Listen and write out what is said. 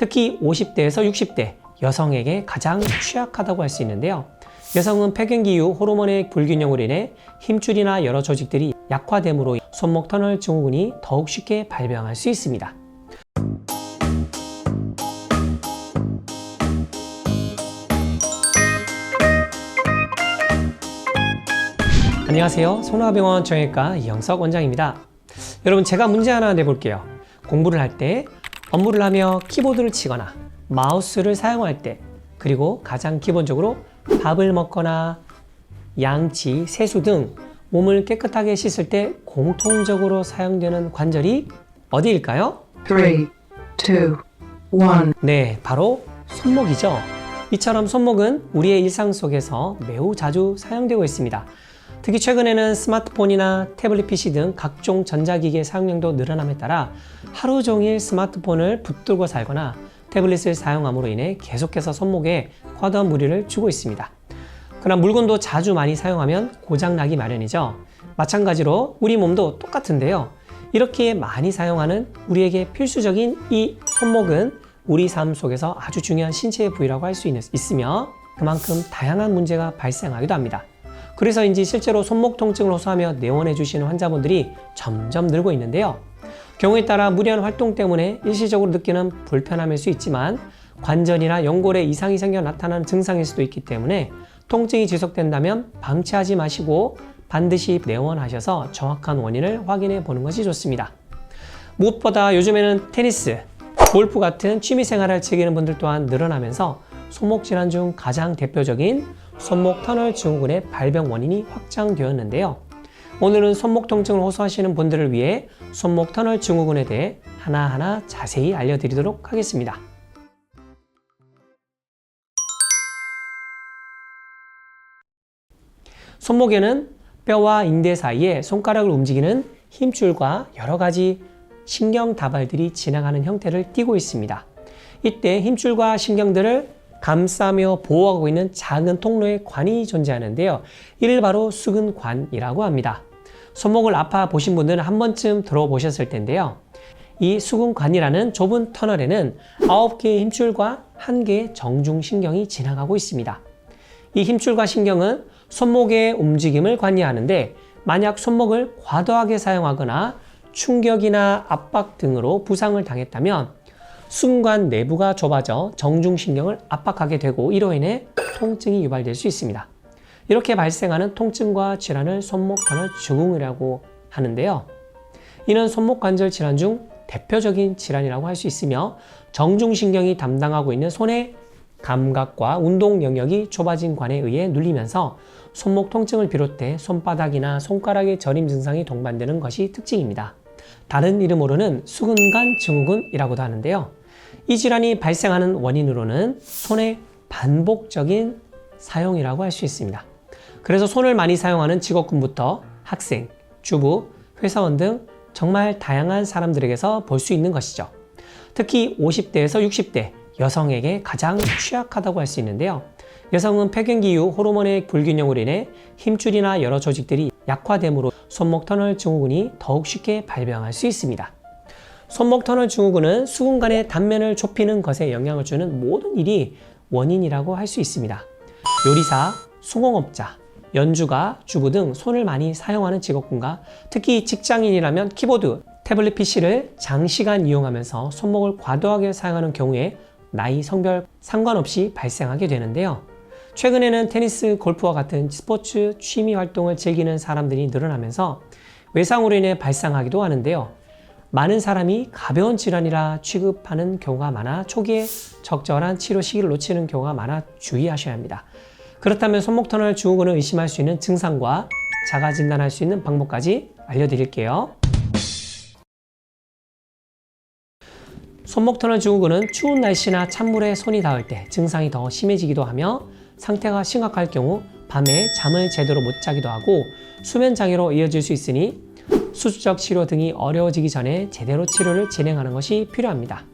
특히 50대에서 60대 여성에게 가장 취약하다고 할 수 있는데요. 여성은 폐경기 이후 호르몬의 불균형으로 인해 힘줄이나 여러 조직들이 약화됨으로 손목 터널 증후군이 더욱 쉽게 발병할 수 있습니다. 안녕하세요. 성남병원 정형외과 이영석 원장입니다. 여러분, 제가 문제 하나 내볼게요. 공부를 할 때, 업무를 하며 키보드를 치거나 마우스를 사용할 때, 그리고 가장 기본적으로 밥을 먹거나 양치, 세수 등 몸을 깨끗하게 씻을 때 공통적으로 사용되는 관절이 어디일까요? 3, 2, 1. 네, 바로 손목이죠. 이처럼 손목은 우리의 일상 속에서 매우 자주 사용되고 있습니다. 특히 최근에는 스마트폰이나 태블릿 PC 등 각종 전자기기의 사용량도 늘어남에 따라 하루 종일 스마트폰을 붙들고 살거나 태블릿을 사용함으로 인해 계속해서 손목에 과도한 무리를 주고 있습니다. 그러나 물건도 자주 많이 사용하면 고장나기 마련이죠. 마찬가지로 우리 몸도 똑같은데요. 이렇게 많이 사용하는 우리에게 필수적인 이 손목은 우리 삶 속에서 아주 중요한 신체의 부위라고 할 수 있으며 그만큼 다양한 문제가 발생하기도 합니다. 그래서인지 실제로 손목 통증을 호소하며 내원해 주시는 환자분들이 점점 늘고 있는데요. 경우에 따라 무리한 활동 때문에 일시적으로 느끼는 불편함일 수 있지만 관절이나 연골에 이상이 생겨 나타나는 증상일 수도 있기 때문에 통증이 지속된다면 방치하지 마시고 반드시 내원하셔서 정확한 원인을 확인해 보는 것이 좋습니다. 무엇보다 요즘에는 테니스, 골프 같은 취미생활을 즐기는 분들 또한 늘어나면서 손목 질환 중 가장 대표적인 손목 터널 증후군의 발병 원인이 확장되었는데요. 오늘은 손목 통증을 호소하시는 분들을 위해 손목 터널 증후군에 대해 하나하나 자세히 알려드리도록 하겠습니다. 손목에는 뼈와 인대 사이에 손가락을 움직이는 힘줄과 여러 가지 신경 다발들이 지나가는 형태를 띠고 있습니다. 이때 힘줄과 신경들을 감싸며 보호하고 있는 작은 통로의 관이 존재하는데요. 이를 바로 수근관이라고 합니다. 손목을 아파 보신 분들은 한 번쯤 들어보셨을 텐데요. 이 수근관이라는 좁은 터널에는 9개의 힘줄과 1개의 정중신경이 지나가고 있습니다. 이 힘줄과 신경은 손목의 움직임을 관리하는데 만약 손목을 과도하게 사용하거나 충격이나 압박 등으로 부상을 당했다면 수근관 내부가 좁아져 정중신경을 압박하게 되고 이로 인해 통증이 유발될 수 있습니다. 이렇게 발생하는 통증과 질환을 손목 터널 증후군이라고 하는데요. 이는 손목 관절 질환 중 대표적인 질환이라고 할 수 있으며 정중신경이 담당하고 있는 손의 감각과 운동 영역이 좁아진 관에 의해 눌리면서 손목 통증을 비롯해 손바닥이나 손가락의 저림 증상이 동반되는 것이 특징입니다. 다른 이름으로는 수근관 증후군이라고도 하는데요. 이 질환이 발생하는 원인으로는 손의 반복적인 사용이라고 할 수 있습니다. 그래서 손을 많이 사용하는 직업군부터 학생, 주부, 회사원 등 정말 다양한 사람들에게서 볼 수 있는 것이죠. 특히 50대에서 60대 여성에게 가장 취약하다고 할 수 있는데요. 여성은 폐경기 이후 호르몬의 불균형으로 인해 힘줄이나 여러 조직들이 약화됨으로 손목 터널 증후군이 더욱 쉽게 발병할 수 있습니다. 손목 터널 증후군은 수근관의 단면을 좁히는 것에 영향을 주는 모든 일이 원인이라고 할 수 있습니다. 요리사, 수공업자, 연주가, 주부 등 손을 많이 사용하는 직업군과 특히 직장인이라면 키보드, 태블릿 PC를 장시간 이용하면서 손목을 과도하게 사용하는 경우에 나이, 성별 상관없이 발생하게 되는데요. 최근에는 테니스, 골프와 같은 스포츠 취미 활동을 즐기는 사람들이 늘어나면서 외상으로 인해 발생하기도 하는데요. 많은 사람이 가벼운 질환이라 취급하는 경우가 많아 초기에 적절한 치료 시기를 놓치는 경우가 많아 주의하셔야 합니다. 그렇다면 손목 터널 증후군을 의심할 수 있는 증상과 자가 진단할 수 있는 방법까지 알려드릴게요. 손목 터널 증후군은 추운 날씨나 찬물에 손이 닿을 때 증상이 더 심해지기도 하며 상태가 심각할 경우 밤에 잠을 제대로 못 자기도 하고 수면 장애로 이어질 수 있으니 수술적 치료 등이 어려워지기 전에 제대로 치료를 진행하는 것이 필요합니다.